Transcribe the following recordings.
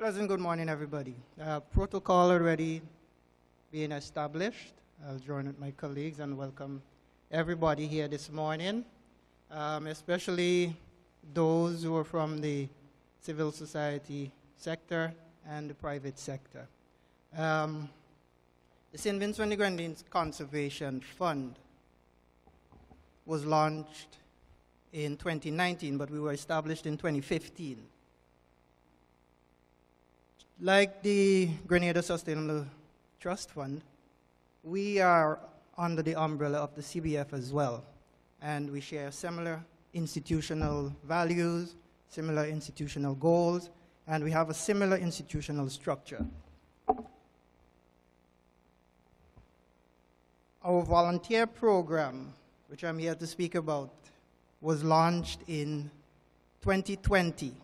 Pleasant good morning, everybody. Protocol already being established. I'll join with my colleagues and welcome everybody here this morning, especially those who are from the civil society sector and the private sector. The St. Vincent and the Grenaddines Conservation Fund was launched in 2019, but we were established in 2015. Like the Grenada Sustainable Trust Fund, we are under the umbrella of the CBF as well, and we share similar institutional values, similar institutional goals, and we have a similar institutional structure. Our volunteer program, which I'm here to speak about, was launched in 2020.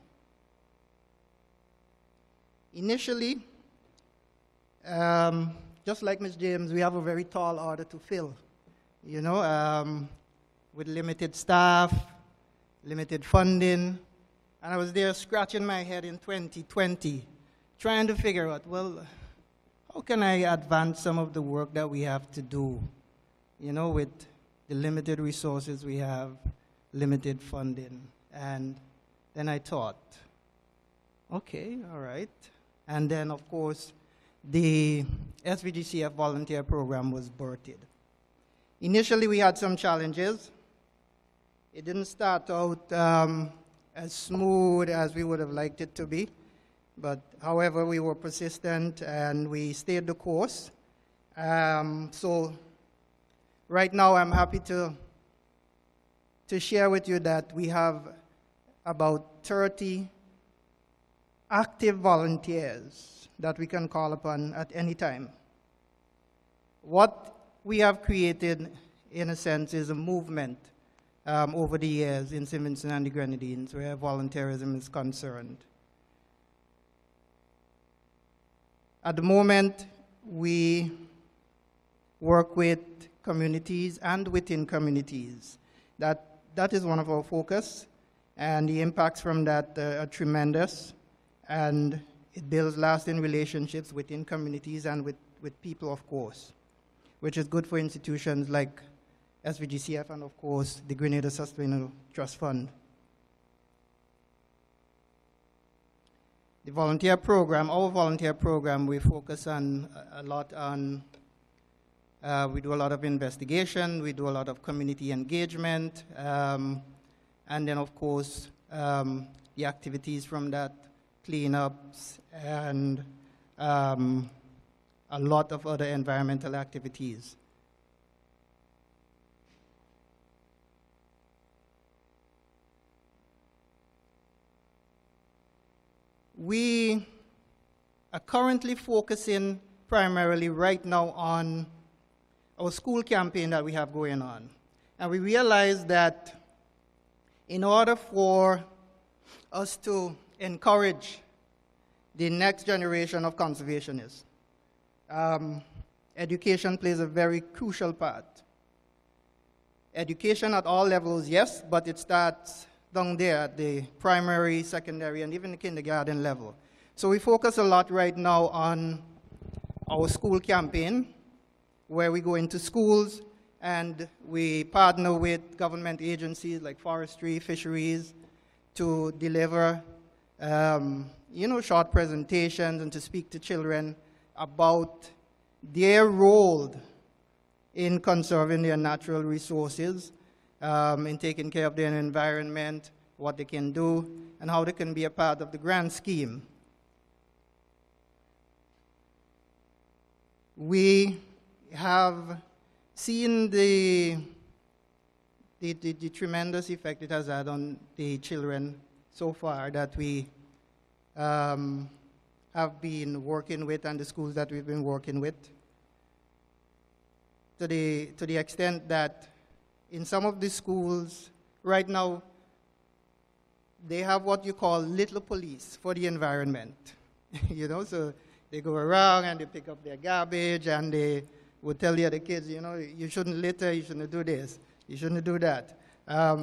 Initially, just like Ms. James, we have a very tall order to fill, with limited staff, limited funding. And I was there scratching my head in 2020, trying to figure out, well, how can I advance some of the work that we have to do, with the limited resources we have, limited funding. And then I thought, okay, all right. And then, of course, the SVGCF volunteer program was birthed. Initially, we had some challenges. It didn't start out as smooth as we would have liked it to be. But, however, we were persistent and we stayed the course. So, right now, I'm happy to share with you that we have about 30 active volunteers that we can call upon at any time. What we have created, in a sense, is a movement over the years in St. Vincent and the Grenadines where volunteerism is concerned. At the moment, we work with communities and within communities. That is one of our focus, and the impacts from that are tremendous. And it builds lasting relationships within communities and with people, of course, which is good for institutions like SVGCF and, of course, the Grenada Sustainable Trust Fund. The volunteer program, our volunteer program, we focus on a lot on, we do a lot of investigation, we do a lot of community engagement, and then, of course, the activities from that, cleanups, and a lot of other environmental activities. We are currently focusing primarily right now on our school campaign that we have going on. And we realize that in order for us to encourage the next generation of conservationists, education plays a very crucial part. Education at all levels, yes, but it starts down there at the primary, secondary, and even the kindergarten level. So we focus a lot right now on our school campaign, where we go into schools and we partner with government agencies like forestry, fisheries, to deliver short presentations and to speak to children about their role in conserving their natural resources, in taking care of their environment, what they can do, and how they can be a part of the grand scheme. We have seen the tremendous effect it has had on the children so far that we have been working with, and the schools that we've been working with, to the extent that in some of the schools right now they have what you call little police for the environment. So they go around and they pick up their garbage and they would tell the other kids, you shouldn't litter, you shouldn't do this, you shouldn't do that.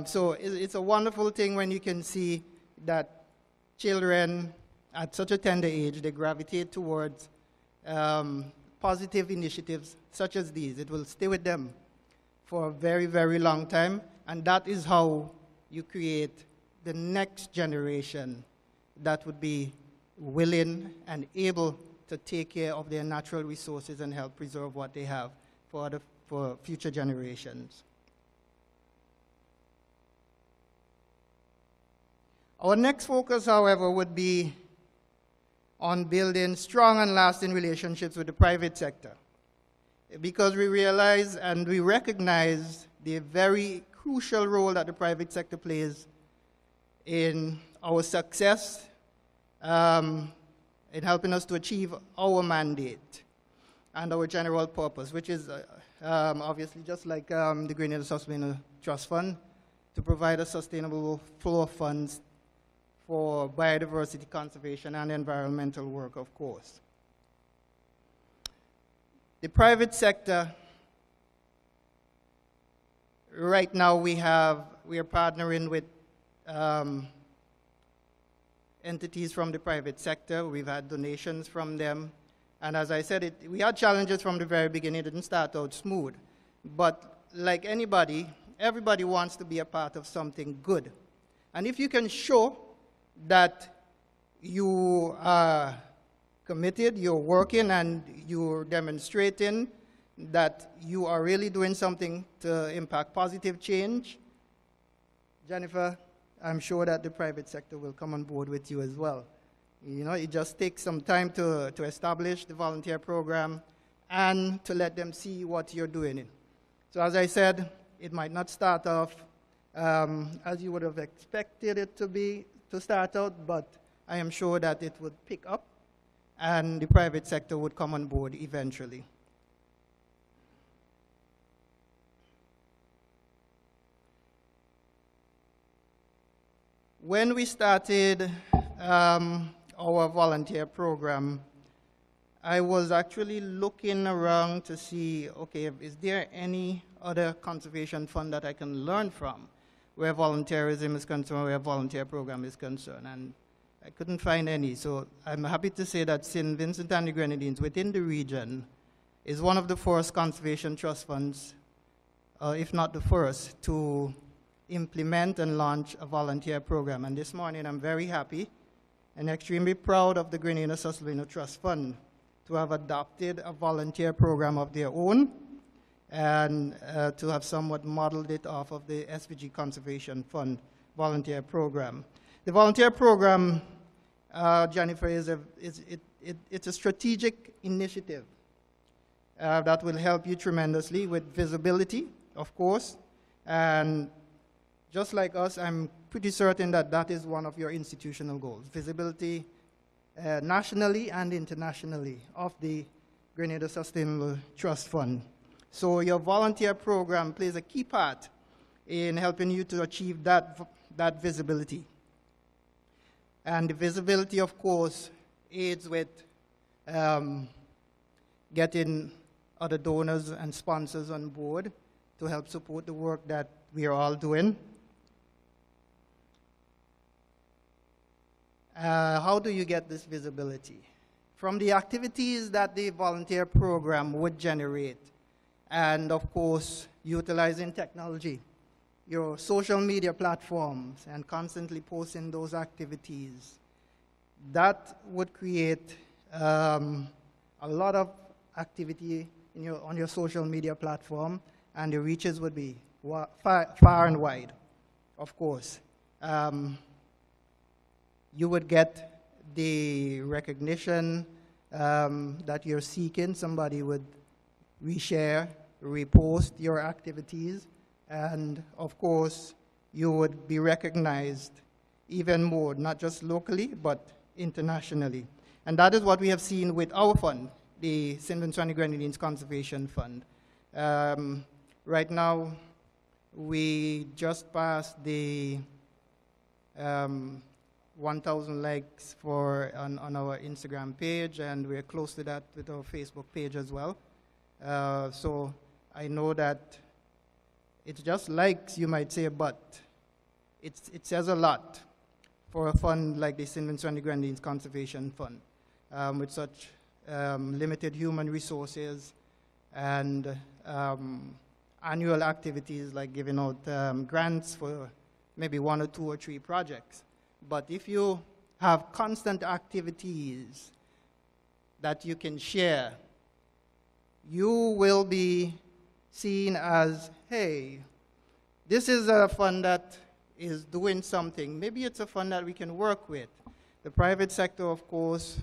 So it's a wonderful thing when you can see that children at such a tender age, they gravitate towards positive initiatives such as these. It will stay with them for a very, very long time, and that is how you create the next generation that would be willing and able to take care of their natural resources and help preserve what they have for future generations. Our next focus, however, would be on building strong and lasting relationships with the private sector, because we realize and we recognize the very crucial role that the private sector plays in our success, in helping us to achieve our mandate and our general purpose, which is obviously just like the Grenaddines Conservation Trust Fund, to provide a sustainable flow of funds for biodiversity conservation and environmental work, of course. The private sector, right now we are partnering with entities from the private sector. We've had donations from them. And as I said, we had challenges from the very beginning. It didn't start out smooth. But like anybody, everybody wants to be a part of something good. And if you can show that you are committed, you're working, and you're demonstrating that you are really doing something to impact positive change, Jennifer, I'm sure that the private sector will come on board with you as well. You know, it just takes some time to establish the volunteer program and to let them see what you're doing. So as I said, it might not start off as you would have expected it to start out, but I am sure that it would pick up and the private sector would come on board eventually. When we started our volunteer program, I was actually looking around to see, okay, is there any other conservation fund that I can learn from where volunteerism is concerned, where a volunteer program is concerned, and I couldn't find any. So I'm happy to say that St. Vincent and the Grenaddines within the region is one of the first conservation trust funds, if not the first, to implement and launch a volunteer program. And this morning I'm very happy and extremely proud of the Grenaddines Conservation Trust Fund to have adopted a volunteer program of their own and to have somewhat modeled it off of the SVG Conservation Fund volunteer program. The volunteer program, Jennifer, it's a strategic initiative that will help you tremendously with visibility, of course, and just like us, I'm pretty certain that that is one of your institutional goals, visibility nationally and internationally of the Grenaddines Sustainable Trust Fund. So your volunteer program plays a key part in helping you to achieve that visibility. And the visibility, of course, aids with getting other donors and sponsors on board to help support the work that we are all doing. How do you get this visibility? From the activities that the volunteer program would generate, and of course, utilizing technology, your social media platforms, and constantly posting those activities. That would create a lot of activity on your social media platform, and the reaches would be far and wide, of course. You would get the recognition that you're seeking. Somebody would reshare, repost your activities, and of course, you would be recognized even more, not just locally, but internationally. And that is what we have seen with our fund, the St. Vincent and Grenaddines Conservation Fund. Right now, we just passed the 1,000 likes on our Instagram page, and we're close to that with our Facebook page as well. So I know that it's just likes, you might say, but it says a lot for a fund like the St. Vincent and the Grenaddines Conservation Fund, with such limited human resources and annual activities like giving out grants for maybe 1 or 2 or 3 projects. But if you have constant activities that you can share, you will be seen as, hey, this is a fund that is doing something. Maybe it's a fund that we can work with. The private sector, of course,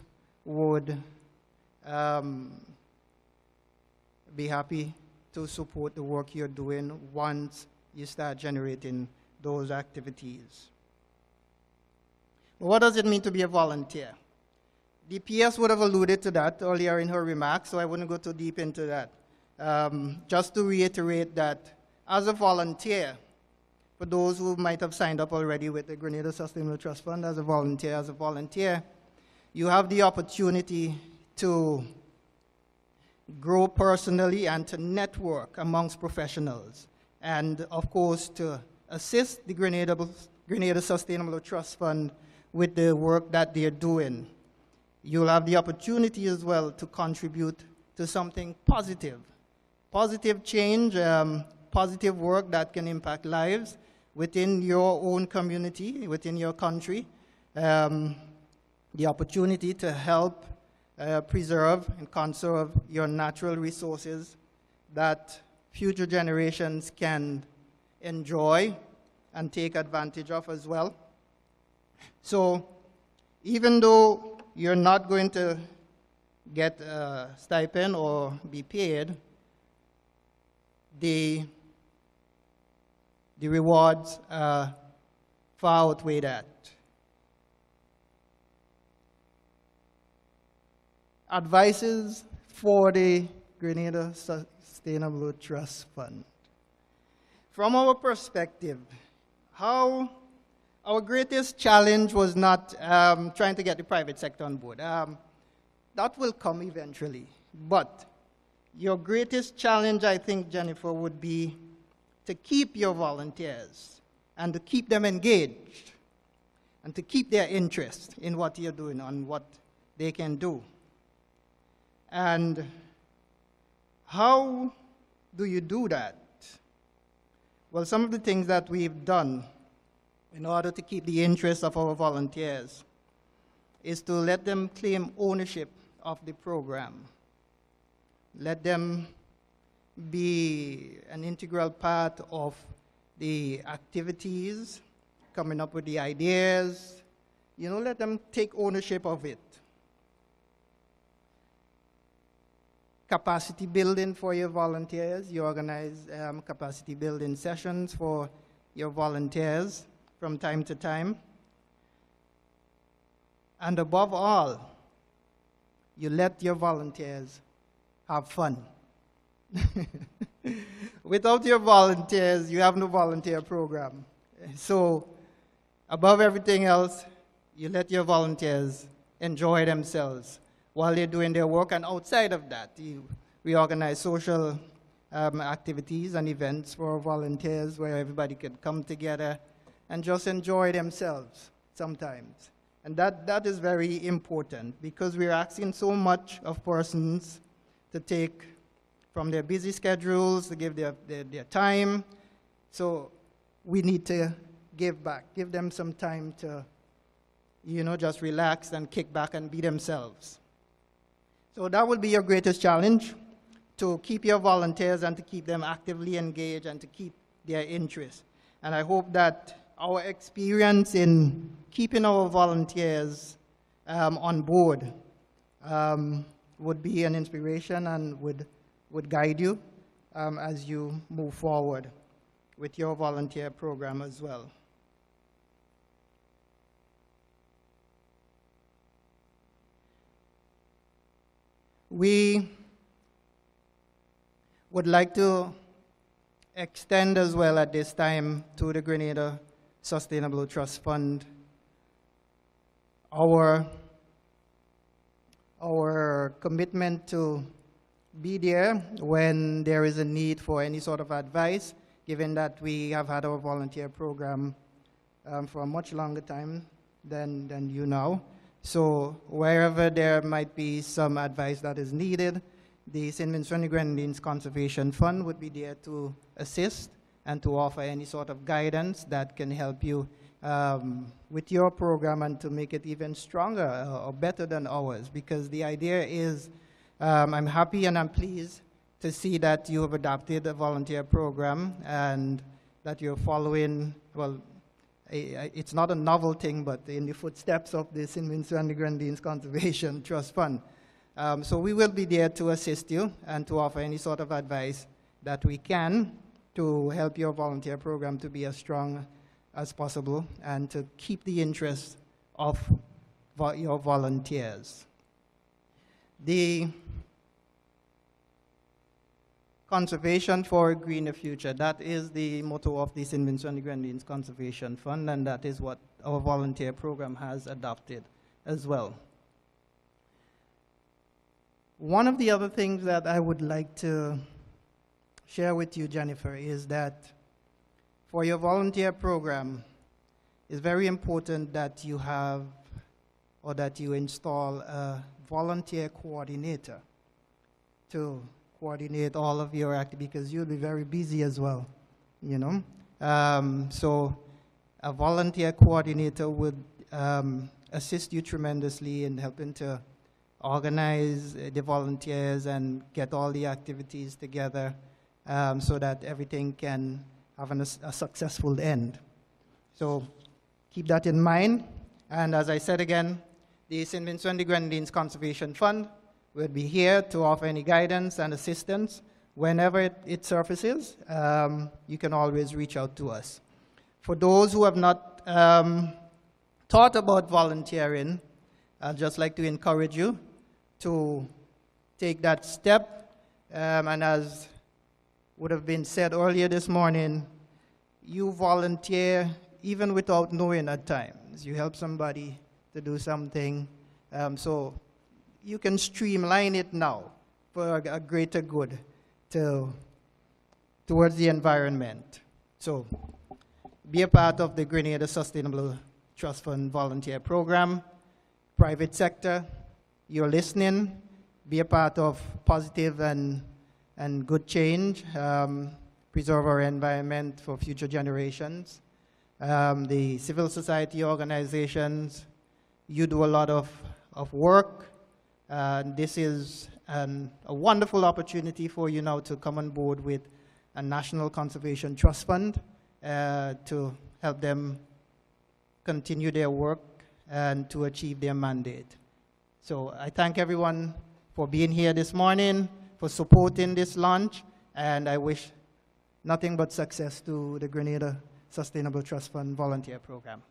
would be happy to support the work you're doing once you start generating those activities. What does it mean to be a volunteer? The PS would have alluded to that earlier in her remarks, so I wouldn't go too deep into that. Just to reiterate that as a volunteer, for those who might have signed up already with the Grenaddines Sustainable Trust Fund as a volunteer, you have the opportunity to grow personally and to network amongst professionals, and of course to assist the Grenaddines Sustainable Trust Fund with the work that they're doing. You'll have the opportunity as well to contribute to something positive. Positive change, positive work that can impact lives within your own community, within your country. The opportunity to help preserve and conserve your natural resources that future generations can enjoy and take advantage of as well. So even though you're not going to get a stipend or be paid, the rewards far outweigh that. Advices for the Grenaddines Sustainable Trust Fund. From our perspective, our greatest challenge was not trying to get the private sector on board. That will come eventually. But your greatest challenge, I think, Jennifer, would be to keep your volunteers and to keep them engaged and to keep their interest in what you're doing and what they can do. And how do you do that? Well, some of the things that we've done in order to keep the interest of our volunteers is to let them claim ownership of the program. Let them be an integral part of the activities, coming up with the ideas. You know, let them take ownership of it. Capacity building for your volunteers. You organize capacity building sessions for your volunteers from time to time. And above all, you let your volunteers have fun. Without your volunteers, you have no volunteer program. So, above everything else, you let your volunteers enjoy themselves while they're doing their work, and outside of that, we organize social activities and events for volunteers where everybody can come together and just enjoy themselves sometimes. And that is very important because we're asking so much of persons to take from their busy schedules, to give their time. So we need to give back, give them some time to, you know, just relax and kick back and be themselves. So that will be your greatest challenge, to keep your volunteers and to keep them actively engaged and to keep their interest. And I hope that our experience in keeping our volunteers on board would be an inspiration and would guide you as you move forward with your volunteer program as well. We would like to extend as well at this time to the Grenaddines Sustainable Trust Fund our commitment to be there when there is a need for any sort of advice, given that we have had our volunteer program for a much longer time than you now. So wherever there might be some advice that is needed, the St. Vincent and Grenaddines Conservation Fund would be there to assist and to offer any sort of guidance that can help you with your program and to make it even stronger or better than ours. Because the idea is, I'm happy and I'm pleased to see that you have adopted a volunteer program and that you're following, well, it's not a novel thing, but in the footsteps of the St. Vincent and the Grenaddines Conservation Trust Fund. So we will be there to assist you and to offer any sort of advice that we can to help your volunteer program to be as strong as possible and to keep the interest of your volunteers. The Conservation for a Greener Future, that is the motto of the St. Vincent and the Grenaddines Conservation Fund, and that is what our volunteer program has adopted as well. One of the other things that I would like to share with you, Jennifer, is that for your volunteer program, it's very important that you have or that you install a volunteer coordinator to coordinate all of your activities, because you'll be very busy as well, you know. So a volunteer coordinator would assist you tremendously in helping to organize the volunteers and get all the activities together so that everything can have a successful end. So keep that in mind. And as I said again, the St. Vincent and the Grenaddines Conservation Fund will be here to offer any guidance and assistance. Whenever it surfaces, you can always reach out to us. For those who have not thought about volunteering, I'd just like to encourage you to take that step. And as would have been said earlier this morning, you volunteer even without knowing at times. You help somebody to do something. So you can streamline it now for a greater good towards the environment. So be a part of the Grenaddines Sustainable Trust Fund volunteer program. Private sector, you're listening. Be a part of positive and good change. Preserve our environment for future generations. The civil society organizations, you do a lot of work. This is a wonderful opportunity for you now to come on board with a National Conservation Trust Fund to help them continue their work and to achieve their mandate. So I thank everyone for being here this morning, for supporting this launch, and I wish nothing but success to the Grenaddines Sustainable Trust Fund volunteer program.